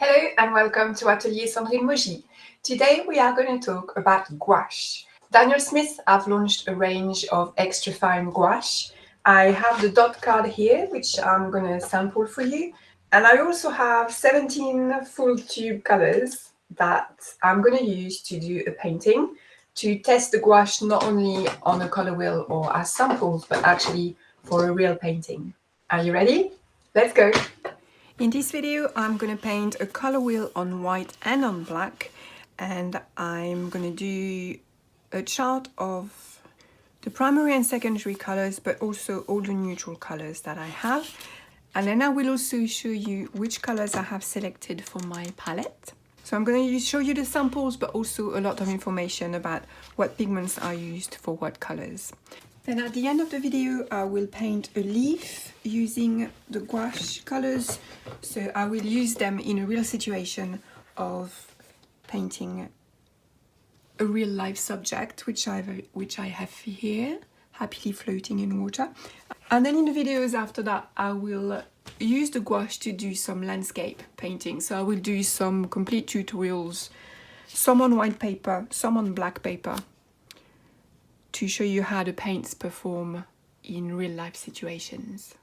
Hello and welcome to Atelier Sandrine Moji. Today we are going to talk about gouache. Daniel Smith have launched a range of extra fine gouache. I have the dot card here, which I'm going to sample for you. And I also have 17 full tube colors that I'm going to use to do a painting, to test the gouache not only on a color wheel or as samples, but actually for a real painting. Are you ready? Let's go! In this video, I'm going to paint a color wheel on white and on black, and I'm going to do a chart of the primary and secondary colors, but also all the neutral colors that I have. And then I will also show you which colors I have selected for my palette. So I'm going to show you the samples, but also a lot of information about what pigments are used for what colors. Then at the end of the video, I will paint a leaf using the gouache colors. So I will use them in a real situation of painting a real life subject, which I have here, happily floating in water. And then in the videos after that, I will use the gouache to do some landscape painting. So I will do some complete tutorials, some on white paper, some on black paper, to show you how the paints perform in real life situations.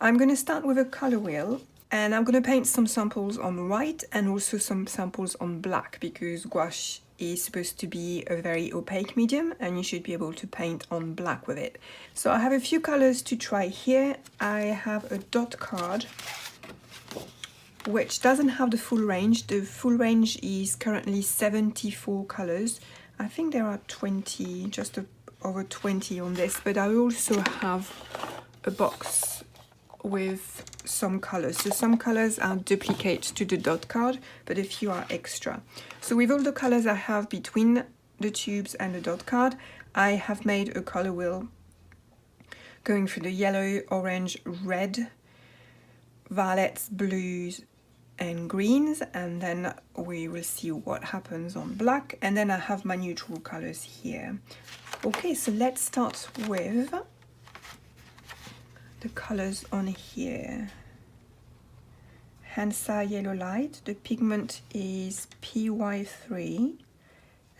I'm going to start with a color wheel, and I'm going to paint some samples on white and also some samples on black, because gouache is supposed to be a very opaque medium and you should be able to paint on black with it. So I have a few colors to try here. I have a dot card which doesn't have the full range. The full range is currently 74 colors. I think there are 20, just over 20 on this, but I also have a box with some colors. So some colors are duplicates to the dot card, but a few are extra. So with all the colors I have between the tubes and the dot card, I have made a color wheel going through the yellow, orange, red, violets, blues, and greens, and then we will see what happens on black. And then I have my neutral colors here. Okay, so let's start with the colors on here. Hansa Yellow Light, the pigment is PY3,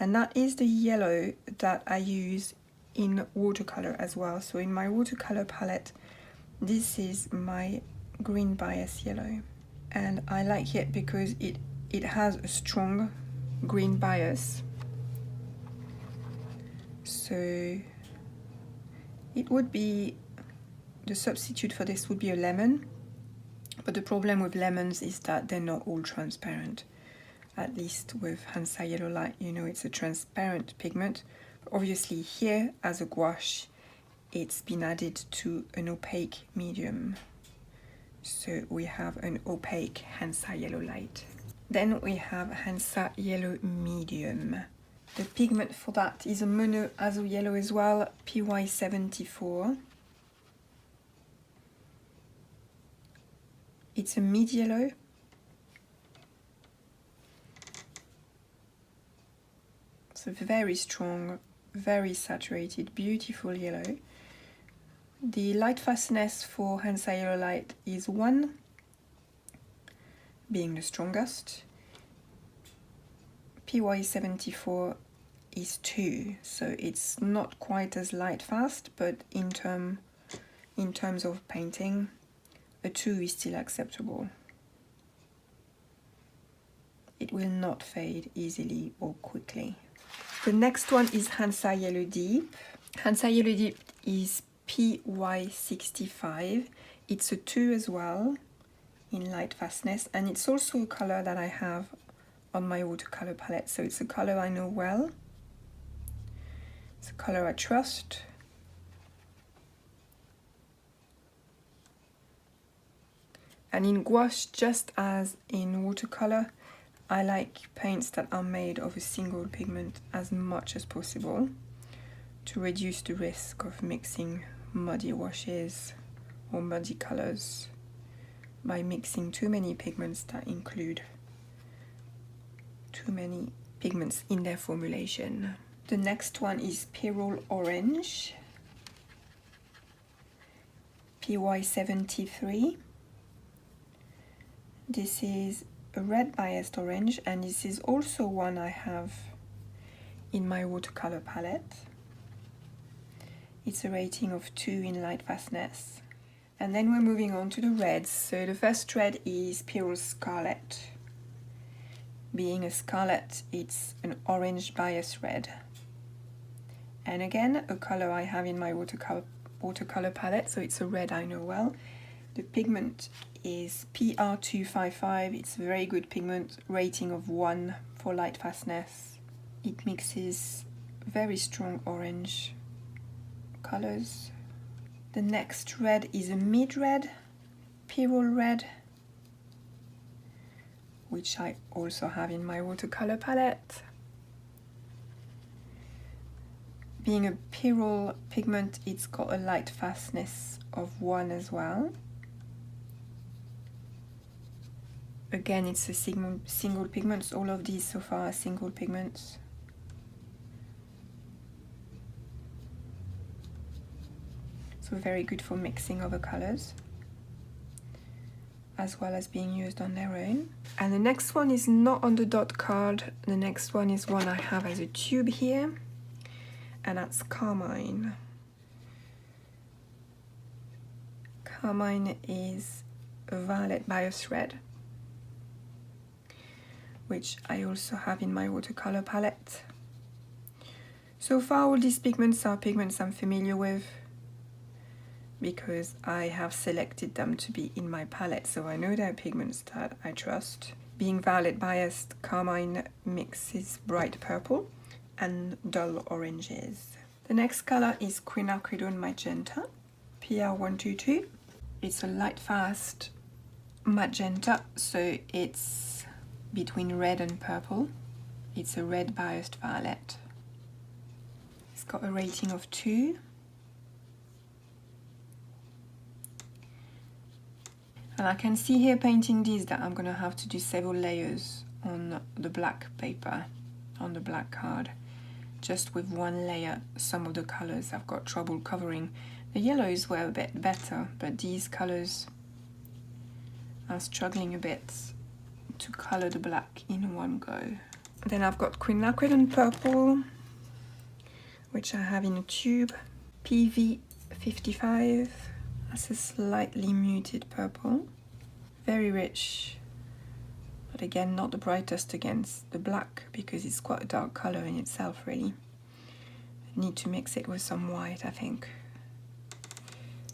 and that is the yellow that I use in watercolor as well. So in my watercolor palette, this is my green bias yellow. And I like it because it has a strong green bias. So it would be, the substitute for this would be a lemon, but the problem with lemons is that they're not all transparent. At least with Hansa Yellow Light, you know, it's a transparent pigment. Obviously here, as a gouache, it's been added to an opaque medium. So we have an opaque Hansa Yellow Light. Then we have Hansa Yellow Medium. The pigment for that is a mono azo yellow as well, PY74. It's a mid yellow. It's a very strong, very saturated, beautiful yellow. The light fastness for Hansa Yellow Light is 1, being the strongest. PY74 is 2, so it's not quite as light fast, but in terms of painting, a 2 is still acceptable. It will not fade easily or quickly. The next one is Hansa Yellow Deep. Hansa Yellow Deep is PY65. It's a 2 as well in light fastness, and it's also a color that I have on my watercolor palette, so it's a color I know well. It's a color I trust. And in gouache, just as in watercolor, I like paints that are made of a single pigment as much as possible to reduce the risk of mixing muddy washes or muddy colors by mixing too many pigments that include too many pigments in their formulation. The next one is Pyrrole Orange, PY73. This is a red biased orange, and this is also one I have in my watercolor palette. It's a rating of 2 in light fastness. And then we're moving on to the reds. So the first red is Pure Scarlet. Being a scarlet, it's an orange bias red. And again, a color I have in my watercolor palette, so it's a red I know well. The pigment is PR255. It's a very good pigment, rating of 1 for light fastness. It mixes very strong orange colors. The next red is a mid-red, Pyrrole Red, which I also have in my watercolor palette. Being a Pyrrole pigment, it's got a light fastness of 1 as well. Again, it's a single pigment. All of these so far are single pigments. So very good for mixing other colors, as well as being used on their own. And the next one is not on the dot card. The next one is one I have as a tube here, and that's Carmine. Carmine is a violet bias red, which I also have in my watercolor palette. So far all these pigments are pigments I'm familiar with, because I have selected them to be in my palette, so I know they're pigments that I trust. Being violet biased, Carmine mixes bright purple and dull oranges. The next color is Quinacridone Magenta, PR122. It's a light fast magenta, so it's between red and purple. It's a red biased violet. It's got a rating of 2. And I can see here painting these that I'm going to have to do several layers on the black paper, on the black card. Just with one layer, some of the colors I've got trouble covering. The yellows were a bit better, but these colors are struggling a bit to color the black in one go. Then I've got Quinacridone Purple, which I have in a tube, PV55. That's a slightly muted purple, very rich, but again not the brightest against the black because it's quite a dark color in itself really. I need to mix it with some white, I think,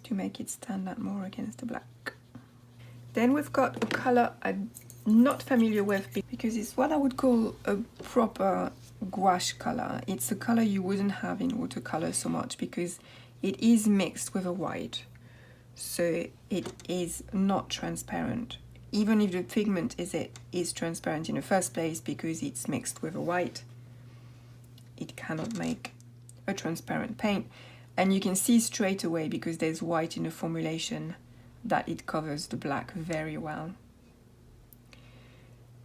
to make it stand out more against the black. Then we've got a color I'm not familiar with because it's what I would call a proper gouache color. It's a color you wouldn't have in watercolor so much because it is mixed with a white. So it is not transparent, even if the pigment is transparent in the first place, because it's mixed with a white. It cannot make a transparent paint, and you can see straight away because there's white in the formulation that it covers the black very well.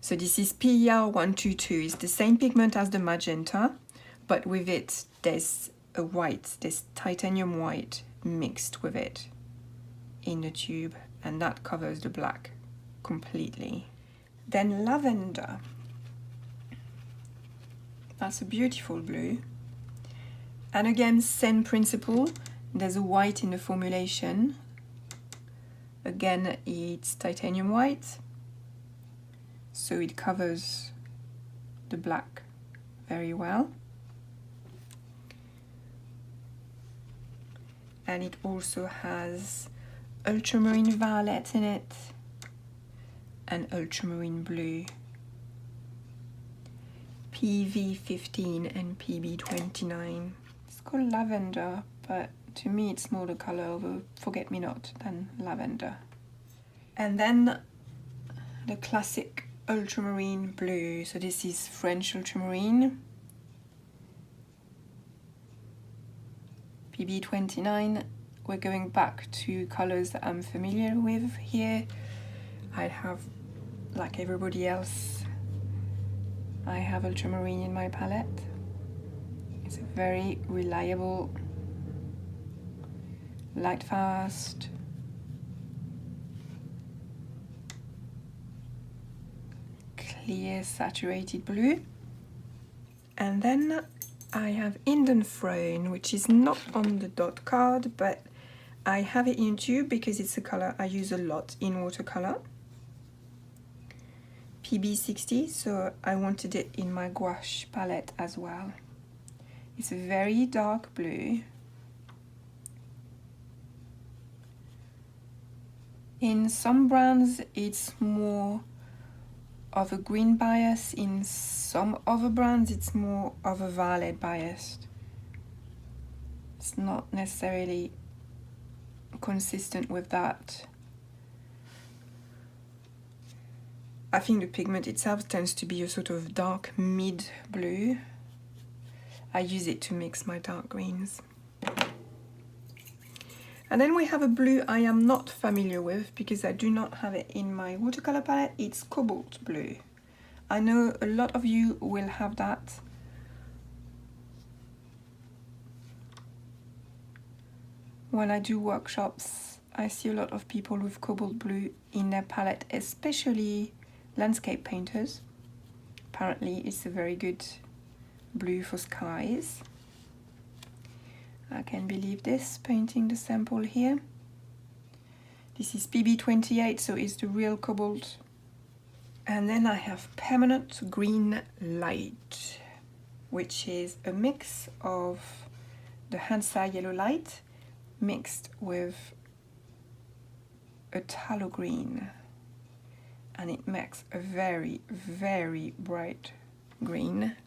So this is PR122. It's the same pigment as the magenta, but with it there's a white, there's titanium white mixed with it in the tube, and that covers the black completely. Then Lavender. That's a beautiful blue. And again, same principle. There's a white in the formulation. Again, it's titanium white, so it covers the black very well. And it also has ultramarine violet in it and ultramarine blue, PV15 and PB29. It's called Lavender, but to me it's more the color of a forget-me-not than lavender. And then the classic ultramarine blue. So this is French ultramarine, PB29. We're going back to colors that I'm familiar with here. I have, like everybody else, I have ultramarine in my palette. It's a very reliable, light fast, clear saturated blue. And then I have Indian Throne, which is not on the dot card, but I have it in tube because it's a color I use a lot in watercolor. PB60, so I wanted it in my gouache palette as well. It's a very dark blue. In some brands it's more of a green bias, in some other brands it's more of a violet bias. It's not necessarily consistent with that. I think the pigment itself tends to be a sort of dark mid blue. I use it to mix my dark greens. And then we have a blue I am not familiar with because I do not have it in my watercolor palette. It's cobalt blue. I know a lot of you will have that. When I do workshops, I see a lot of people with cobalt blue in their palette, especially landscape painters. Apparently it's a very good blue for skies. I can believe this, painting the sample here. This is PB28, so it's the real cobalt. And then I have Permanent Green Light, which is a mix of the Hansa Yellow Light mixed with a tallow green. And it makes a very, very bright green.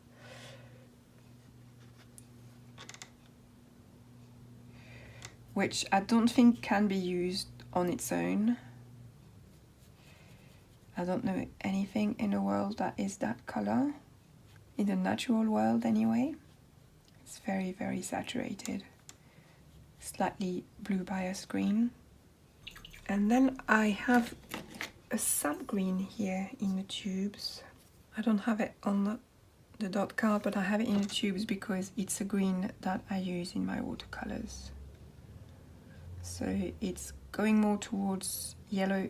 Which I don't think can be used on its own. I don't know anything in the world that is that color, in the natural world anyway. It's very, very saturated, slightly blue bias green. And then I have a sap green here in the tubes. I don't have it on the dot card, but I have it in the tubes because it's a green that I use in my watercolors. So it's going more towards yellow.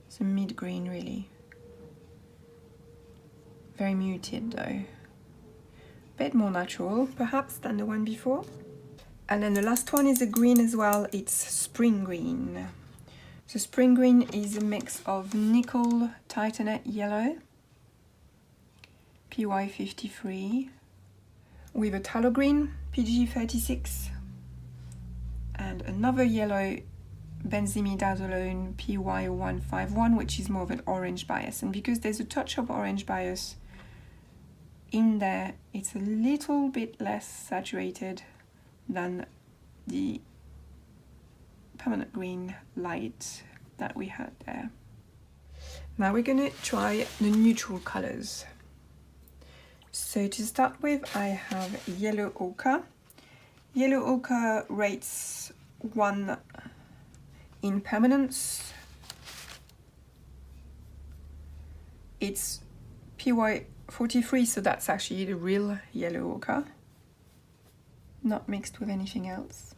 It's a mid-green really. Very muted though. A bit more natural perhaps than the one before. And then the last one is a green as well. It's Spring Green. So Spring Green is a mix of nickel titanate yellow, PY53, with a tallow green, PG36, and another yellow benzimidazolone PY151, which is more of an orange bias. And because there's a touch of orange bias in there, it's a little bit less saturated than the Permanent Green Light that we had there. Now we're going to try the neutral colors. So to start with, I have Yellow Ochre. Yellow Ochre rates 1 in permanence. It's PY43, so that's actually the real Yellow Ochre, not mixed with anything else.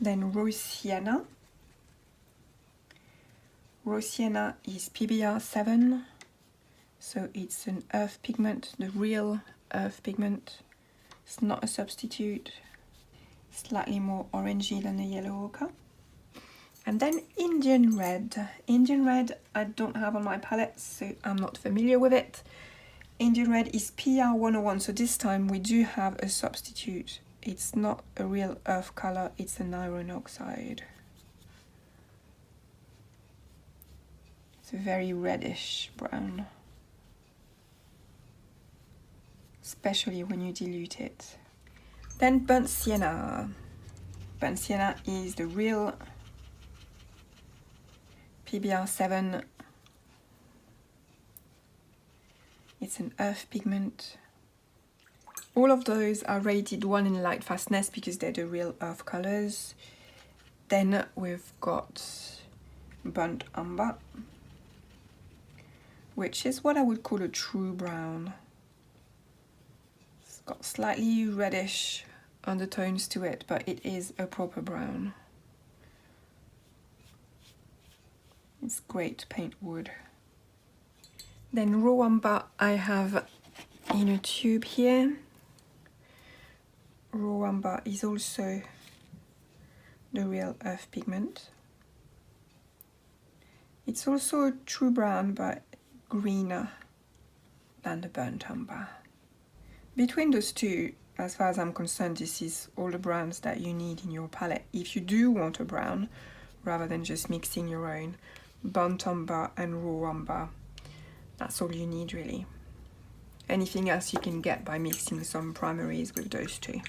Then Rose Sienna. Rose Sienna is PBR7, so it's an earth pigment, the real earth pigment. It's not a substitute. Slightly more orangey than the Yellow Ochre. And then Indian Red. Indian Red I don't have on my palette, so I'm not familiar with it. Indian Red is PR101, so this time we do have a substitute. It's not a real earth color, it's an iron oxide. It's a very reddish brown, especially when you dilute it. Then Burnt Sienna. Burnt Sienna is the real PBR7. It's an earth pigment. All of those are rated 1 in light fastness because they're the real earth colors. Then we've got Burnt Umber, which is what I would call a true brown. It's got slightly reddish undertones to it, but it is a proper brown. It's great paint wood. Then raw umber I have in a tube here. Raw umber is also the real earth pigment. It's also a true brown but greener than the burnt umber. Between those two, as far as I'm concerned, this is all the browns that you need in your palette. If you do want a brown, rather than just mixing your own, burnt umber and raw umber, that's all you need really. Anything else you can get by mixing some primaries with those two.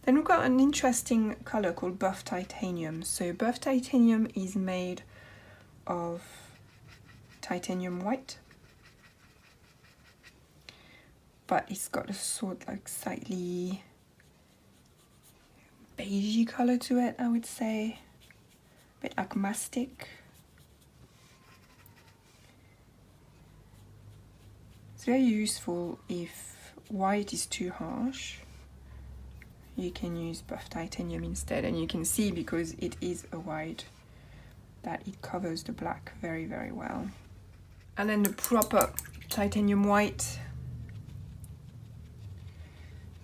Then we've got an interesting color called buff titanium. So buff titanium is made of titanium white, but it's got a sort like slightly beigey color to it, I would say, a bit like mastic. It's very useful if white is too harsh. You can use buff titanium instead, and you can see because it is a white that it covers the black very, very well. And then the proper titanium white.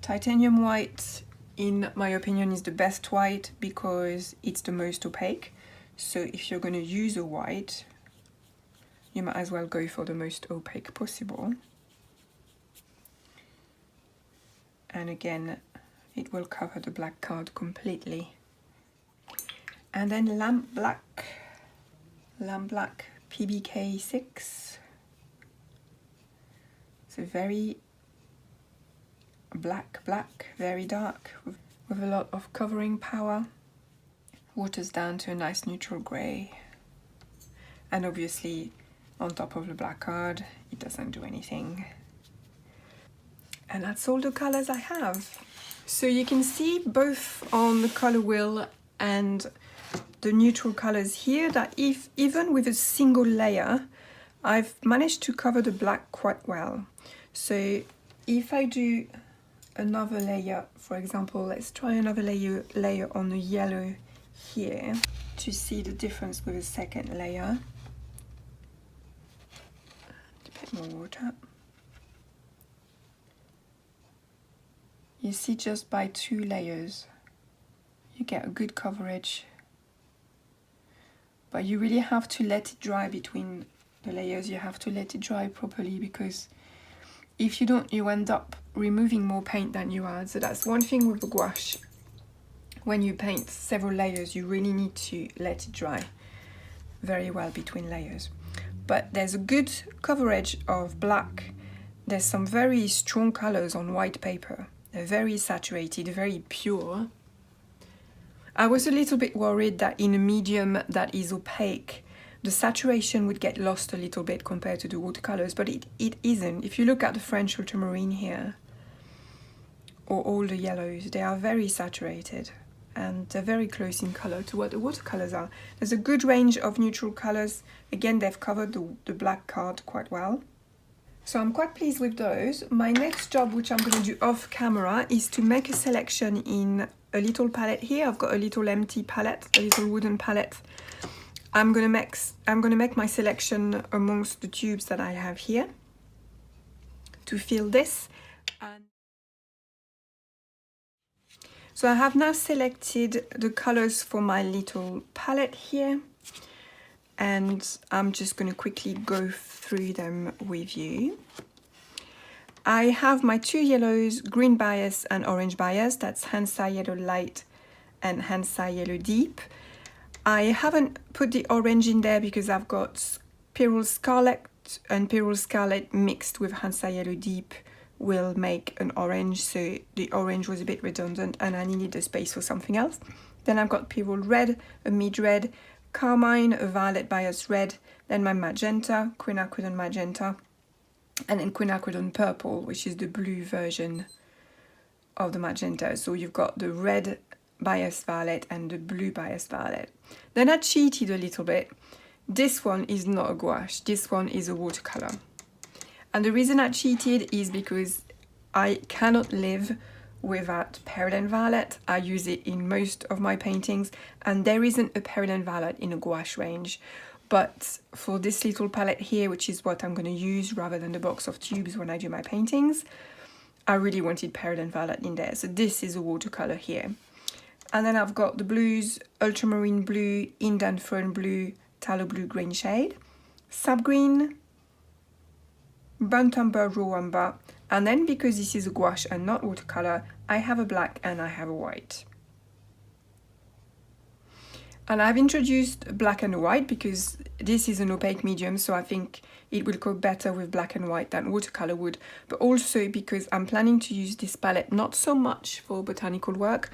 Titanium white, in my opinion, is the best white because it's the most opaque. So if you're going to use a white, you might as well go for the most opaque possible. And again, it will cover the black card completely. And then lamp black PBK6. It's a very black, very dark, with a lot of covering power. Waters down to a nice neutral grey. And obviously, on top of the black card, it doesn't do anything. And that's all the colors I have. So you can see both on the color wheel and the neutral colors here that if even with a single layer, I've managed to cover the black quite well. So if I do another layer, for example, let's try another layer on the yellow here to see the difference with a second layer. A bit more water. You see, just by 2 layers, you get a good coverage. But you really have to let it dry between the layers. You have to let it dry properly, because if you don't, you end up removing more paint than you add. So that's one thing with the gouache. When you paint several layers, you really need to let it dry very well between layers. But there's a good coverage of black. There's some very strong colors on white paper. They're very saturated, very pure. I was a little bit worried that in a medium that is opaque, the saturation would get lost a little bit compared to the watercolors, but it isn't. If you look at the French ultramarine here, or all the yellows, they are very saturated and they're very close in color to what the watercolors are. There's a good range of neutral colors. Again, they've covered the black card quite well. So I'm quite pleased with those. My next job, which I'm going to do off camera, is to make a selection in a little palette here. I've got a little empty palette, a little wooden palette. I'm gonna make my selection amongst the tubes that I have here to fill this. So I have now selected the colors for my little palette here, and I'm just going to quickly go through them with you. I have my 2 yellows, green bias and orange bias. That's Hansa Yellow Light and Hansa Yellow Deep. I haven't put the orange in there because I've got Pyrrole Scarlet, and Pyrrole Scarlet mixed with Hansa Yellow Deep will make an orange, so the orange was a bit redundant and I needed the space for something else. Then I've got Pyrrole Red, a mid-red, Carmine, a violet bias red, then my magenta, quinacridone magenta, and then quinacridone purple, which is the blue version of the magenta. So you've got the red bias violet and the blue bias violet. Then I cheated a little bit. This one is not a gouache, this one is a watercolor. And the reason I cheated is because I cannot live without peridot violet. I use it in most of my paintings, and there isn't a peridot violet in a gouache range. But for this little palette here, which is what I'm going to use rather than the box of tubes when I do my paintings, I really wanted Pearl and Violet in there. So this is a watercolor here. And then I've got the blues, ultramarine blue, Indian fern blue, tallow blue green shade, sap green, burnt umber, raw umber, and then because this is a gouache and not watercolor, I have a black and I have a white. And I've introduced black and white because this is an opaque medium, so I think it will go better with black and white than watercolor would, but also because I'm planning to use this palette not so much for botanical work,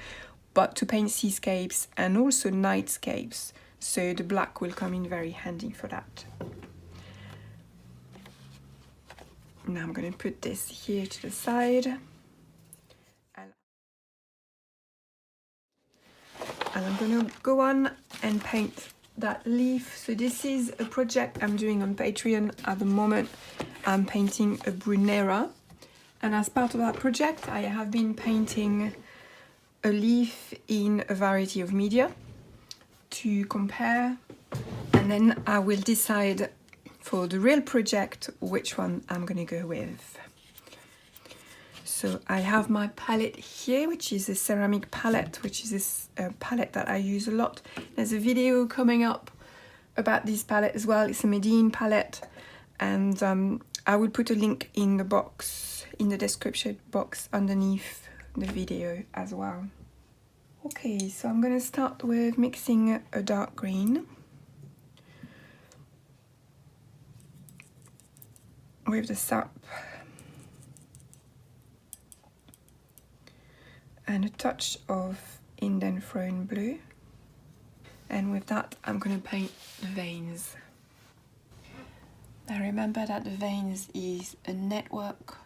but to paint seascapes and also nightscapes, so the black will come in very handy for that. Now I'm going to put this here to the side. And I'm going to go on and paint that leaf. So this is a project I'm doing on Patreon at the moment. I'm painting a Brunera. And as part of that project, I have been painting a leaf in a variety of media to compare. And then I will decide for the real project which one I'm going to go with. So I have my palette here, which is a ceramic palette, which is a palette that I use a lot. There's a video coming up about this palette as well. It's a Medine palette, and I will put a link in the box, in the description box underneath the video as well. Okay, so I'm going to start with mixing a dark green with the sap and a touch of Indian fern blue, and with that I'm going to paint the veins. Now remember that the veins is a network,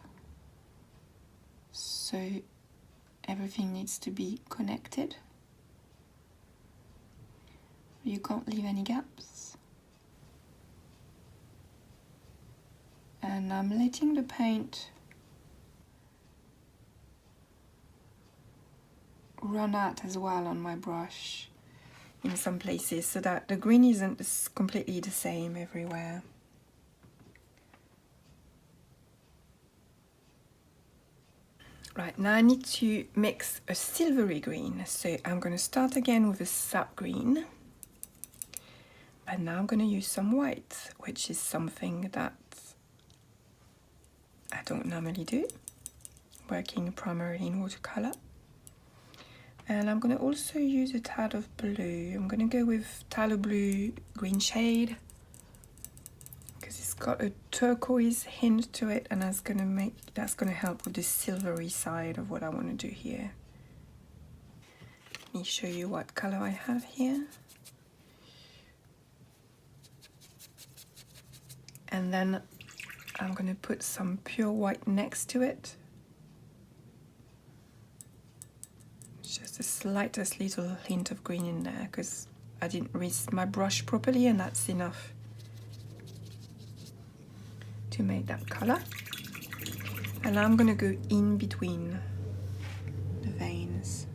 so everything needs to be connected. You can't leave any gaps. And I'm letting the paint run out as well on my brush in some places, so that the green isn't completely the same everywhere. Right, now I need to mix a silvery green, so I'm going to start again with a sap green, and now I'm going to use some white, which is something that I don't normally do, working primarily in watercolor. And I'm going to also use a tad of blue. I'm going to go with tallow blue green shade because it's got a turquoise hint to it, and that's going to help with the silvery side of what I want to do here. Let me show you what color I have here. And then I'm going to put some pure white next to it. Just the slightest little hint of green in there because I didn't rinse my brush properly, and that's enough to make that color. And I'm going to go in between the veins.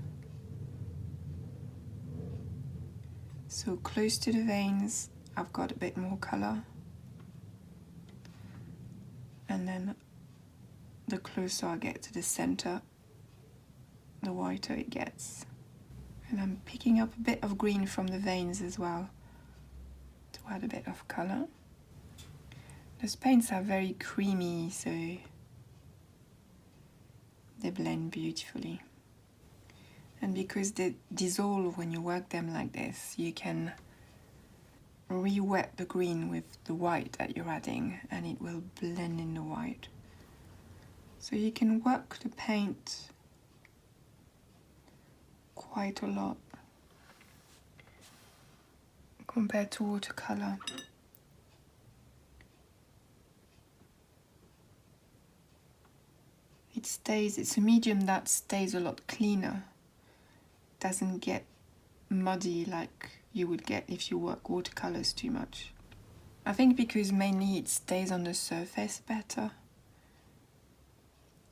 So close to the veins, I've got a bit more color. And then the closer I get to the center, the whiter it gets. And I'm picking up a bit of green from the veins as well to add a bit of color. Those paints are very creamy, so they blend beautifully. And because they dissolve when you work them like this, you can re-wet the green with the white that you're adding, and it will blend in the white. So you can work the paint quite a lot compared to watercolor. It's a medium that stays a lot cleaner, doesn't get muddy like you would get if you work watercolors too much. I think because mainly it stays on the surface better.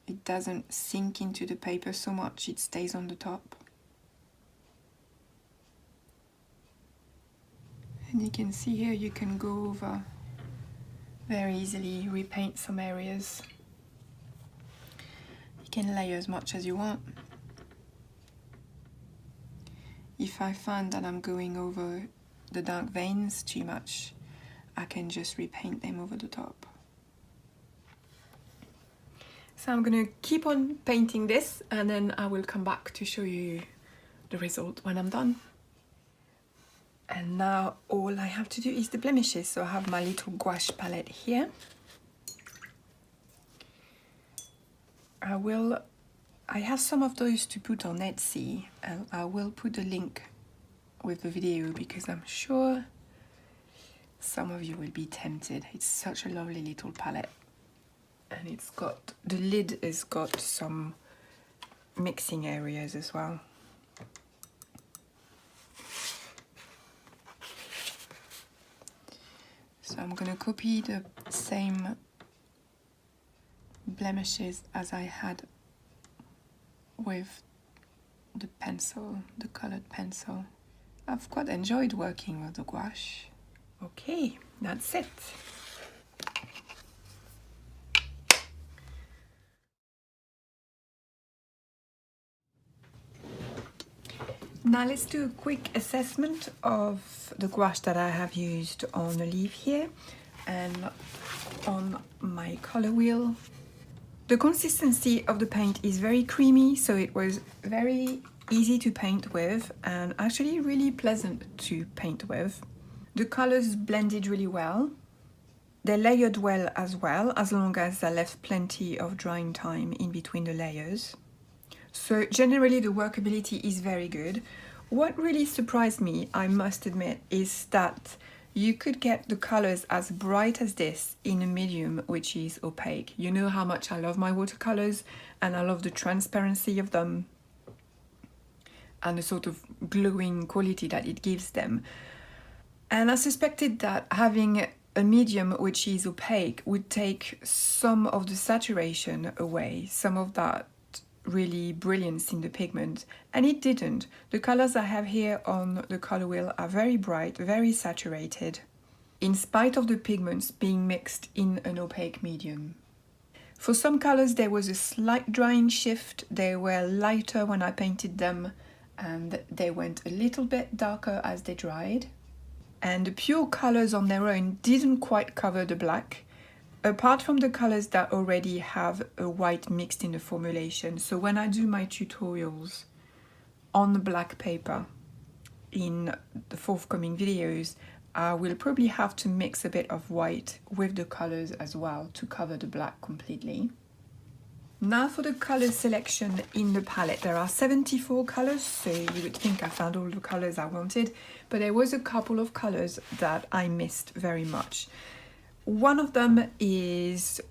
It doesn't sink into the paper so much, it stays on the top. And you can see here you can go over very easily, repaint some areas. You can layer as much as you want. If I find that I'm going over the dark veins too much, I can just repaint them over the top. So I'm gonna keep on painting this and then I will come back to show you the result when I'm done. And now all I have to do is the blemishes. So I have my little gouache palette here. I have some of those to put on Etsy, and I will put a link with the video because I'm sure some of you will be tempted. It's such a lovely little palette, and it's got, the lid has got some mixing areas as well. So I'm gonna copy the same blemishes as I had with the pencil, the colored pencil. I've quite enjoyed working with the gouache. Okay, that's it. Now let's do a quick assessment of the gouache that I have used on the leaf here and on my color wheel. The consistency of the paint is very creamy, so it was very easy to paint with and actually really pleasant to paint with. The colors blended really well. They layered well as well, as long as I left plenty of drying time in between the layers. So generally the workability is very good. What really surprised me, I must admit, is that you could get the colors as bright as this in a medium which is opaque. You know how much I love my watercolors and I love the transparency of them and the sort of glowing quality that it gives them. And I suspected that having a medium which is opaque would take some of the saturation away, some of that really brilliance in the pigment, and it didn't. The colors I have here on the color wheel are very bright, very saturated, in spite of the pigments being mixed in an opaque medium. For some colors there was a slight drying shift. They were lighter when I painted them and they went a little bit darker as they dried. And the pure colors on their own didn't quite cover the black, apart from the colors that already have a white mixed in the formulation. So when I do my tutorials on the black paper in the forthcoming videos, I will probably have to mix a bit of white with the colors as well to cover the black completely. Now for the color selection in the palette. There are 74 colors, so you would think I found all the colors I wanted, but there was a couple of colors that I missed very much. One of them is,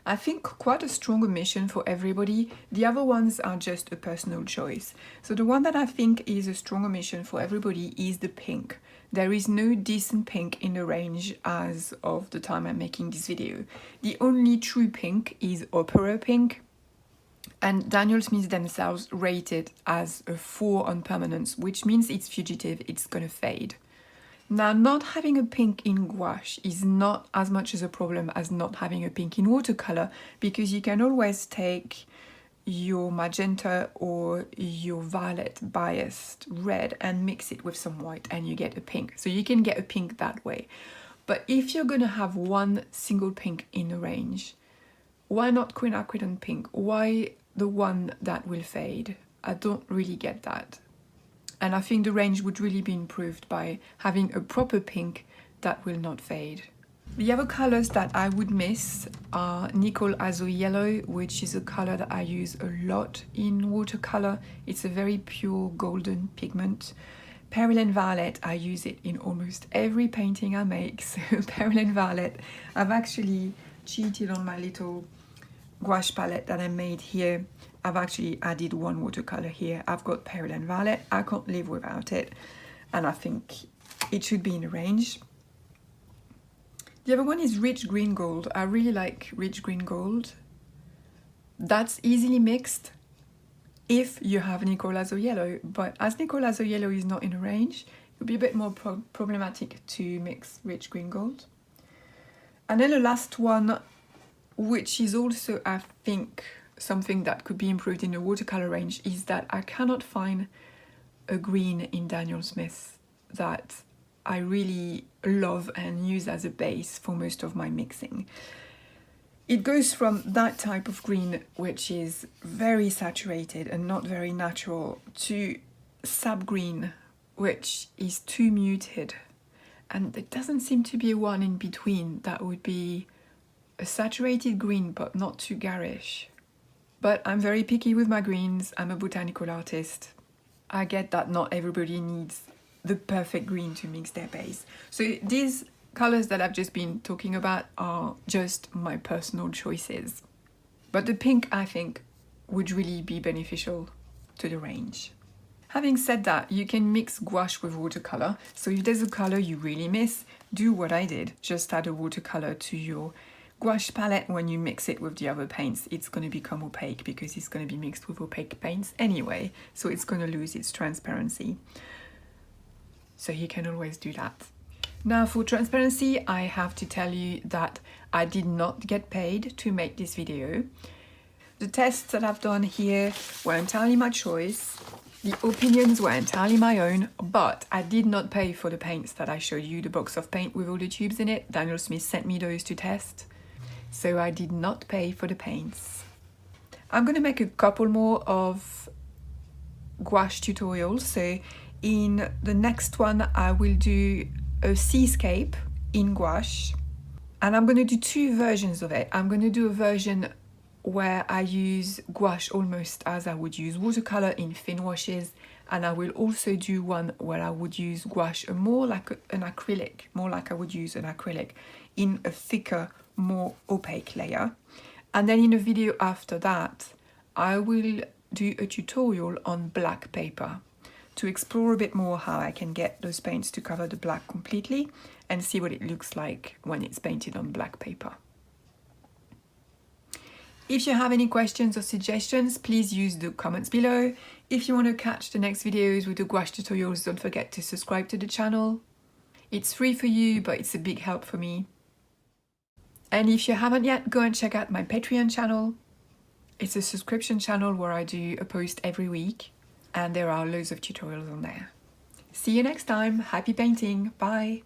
I think, quite a strong omission for everybody. The other ones are just a personal choice. So the one that I think is a strong omission for everybody is the pink. There is no decent pink in the range as of the time I'm making this video. The only true pink is opera pink, and Daniel Smith themselves rate it as a 4 on permanence, which means it's fugitive, it's gonna fade. Now, not having a pink in gouache is not as much as a problem as not having a pink in watercolor, because you can always take your magenta or your violet biased red and mix it with some white and you get a pink. So you can get a pink that way. But if you're gonna have one single pink in the range, why not quinacridone pink? Why the one that will fade? I don't really get that. And I think the range would really be improved by having a proper pink that will not fade. The other colors that I would miss are Nickel Azo Yellow, which is a color that I use a lot in watercolor. It's a very pure golden pigment. Perylene Violet, I use it in almost every painting I make. So Perylene Violet, I've actually cheated on my little gouache palette that I made here. I've actually added one watercolor here. I've got Perylene Violet. I can't live without it, and I think it should be in the range. The other one is Rich Green Gold. I really like Rich Green Gold. That's easily mixed if you have Nickel Azo Yellow, but as Nickel Azo Yellow is not in a range, It would be a bit more problematic to mix rich green gold. And then the last one, which is also, I think, something that could be improved in the watercolor range, is that I cannot find a green in Daniel Smith that I really love and use as a base for most of my mixing. It goes from that type of green, which is very saturated and not very natural, to sap green, which is too muted. And there doesn't seem to be one in between that would be a saturated green but not too garish. But I'm very picky with my greens. I'm a botanical artist. I get that not everybody needs the perfect green to mix their base. So these colors that I've just been talking about are just my personal choices. But the pink, I think, would really be beneficial to the range. Having said that, you can mix gouache with watercolor. So if there's a color you really miss, do what I did. Just add a watercolor to your gouache palette. When you mix it with the other paints, it's going to become opaque because it's going to be mixed with opaque paints anyway. So it's going to lose its transparency. So you can always do that. Now for transparency, I have to tell you that I did not get paid to make this video. The tests that I've done here were entirely my choice. The opinions were entirely my own, but I did not pay for the paints that I showed you, the box of paint with all the tubes in it. Daniel Smith sent me those to test. So I did not pay for the paints. I'm going to make a couple more of gouache tutorials. So in the next one, I will do a seascape in gouache, and I'm going to do two versions of it. I'm going to do a version where I use gouache almost as I would use watercolor in thin washes, and I will also do one where I would use gouache more like an acrylic, more like I would use an acrylic in a thicker, more opaque layer. And then in a video after that, I will do a tutorial on black paper to explore a bit more how I can get those paints to cover the black completely and see what it looks like when it's painted on black paper. If you have any questions or suggestions, please use the comments below. If you want to catch the next videos with the gouache tutorials, don't forget to subscribe to the channel. It's free for you, but it's a big help for me. And if you haven't yet, go and check out my Patreon channel. It's a subscription channel where I do a post every week, and there are loads of tutorials on there. See you next time. Happy painting. Bye.